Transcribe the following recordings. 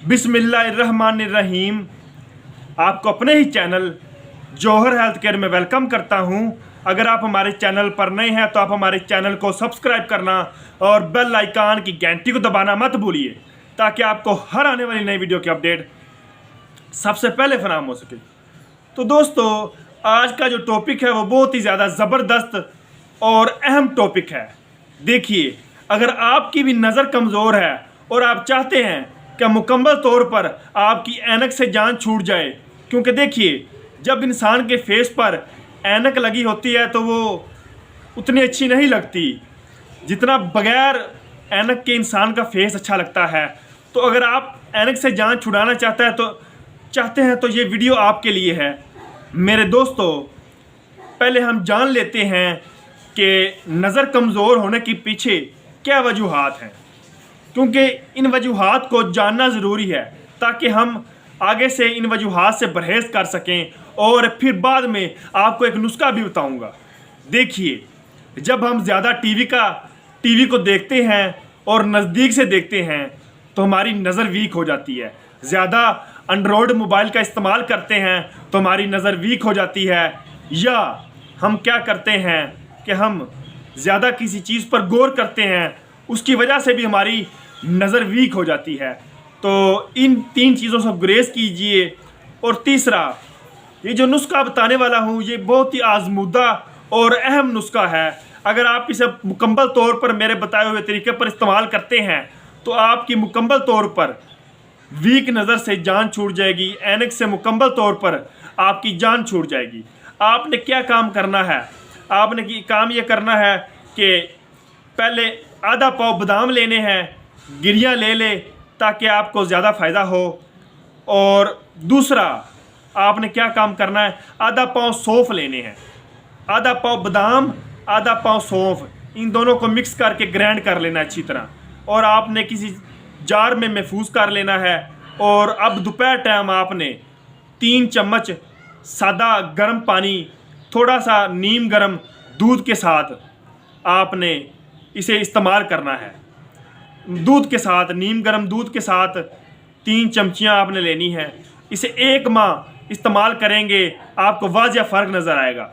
बिस्मिल्लाहिर्रहमानिर्रहीम। आपको अपने ही चैनल जौहर हेल्थ केयर में वेलकम करता हूं। अगर आप हमारे चैनल पर नए हैं तो आप हमारे चैनल को सब्सक्राइब करना और बेल आइकन की घंटी को दबाना मत भूलिए, ताकि आपको हर आने वाली नई वीडियो की अपडेट सबसे पहले फराहम हो सके। तो दोस्तों, आज का जो टॉपिक है वो बहुत ही ज़्यादा ज़बरदस्त और अहम टॉपिक है। देखिए, अगर आपकी भी नज़र कमज़ोर है और आप चाहते हैं कि मुकम्मल तौर पर आपकी ऐनक से जान छूट जाए, क्योंकि देखिए, जब इंसान के फेस पर ऐनक लगी होती है तो वो उतनी अच्छी नहीं लगती जितना बगैर ऐनक के इंसान का फेस अच्छा लगता है। तो अगर आप ऐनक से जान छुड़ाना चाहते हैं तो ये वीडियो आपके लिए है। मेरे दोस्तों, पहले हम जान लेते हैं कि नज़र कमज़ोर होने के पीछे क्या वजूहात हैं, क्योंकि इन वजूहात को जानना ज़रूरी है ताकि हम आगे से इन वजूहात से परहेज़ कर सकें। और फिर बाद में आपको एक नुस्खा भी बताऊंगा। देखिए, जब हम ज़्यादा टीवी को देखते हैं और नज़दीक से देखते हैं तो हमारी नज़र वीक हो जाती है। ज़्यादा एंड्रॉयड मोबाइल का इस्तेमाल करते हैं तो हमारी नज़र वीक हो जाती है। या हम क्या करते हैं कि हम ज़्यादा किसी चीज़ पर गौर करते हैं, उसकी वजह से भी हमारी नज़र वीक हो जाती है। तो इन 3 चीज़ों से गुरेज कीजिए। और तीसरा, ये जो नुस्खा बताने वाला हूँ ये बहुत ही आजमूदा और अहम नुस्खा है। अगर आप इसे मुकम्मल तौर पर मेरे बताए हुए तरीके पर इस्तेमाल करते हैं तो आपकी मुकम्मल तौर पर वीक नज़र से जान छूट जाएगी, ऐनक से मुकम्मल तौर पर आपकी जान छूट जाएगी। आपने क्या काम करना है? आपने काम ये करना है कि पहले आधा पाव बादाम लेने हैं, गिरियाँ ले ताकि आपको ज़्यादा फ़ायदा हो। और दूसरा, आपने क्या काम करना है, आधा पाव सौंफ लेने हैं। आधा पाव बादाम, आधा पाव सौंफ, इन दोनों को मिक्स करके ग्राइंड कर लेना अच्छी तरह, और आपने किसी जार में महफूज कर लेना है। और अब दोपहर टाइम आपने 3 चम्मच सादा गर्म पानी, थोड़ा सा नीम गर्म दूध के साथ आपने इसे इस्तेमाल करना है। दूध के साथ, नीम गर्म दूध के साथ 3 चमचियाँ आपने लेनी है। इसे 1 माह इस्तेमाल करेंगे, आपको वाज़िह फ़र्क नज़र आएगा।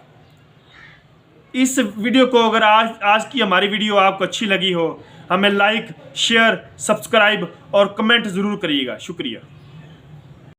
इस वीडियो को अगर आज की हमारी वीडियो आपको अच्छी लगी हो, हमें लाइक, शेयर, सब्सक्राइब और कमेंट ज़रूर करिएगा। शुक्रिया।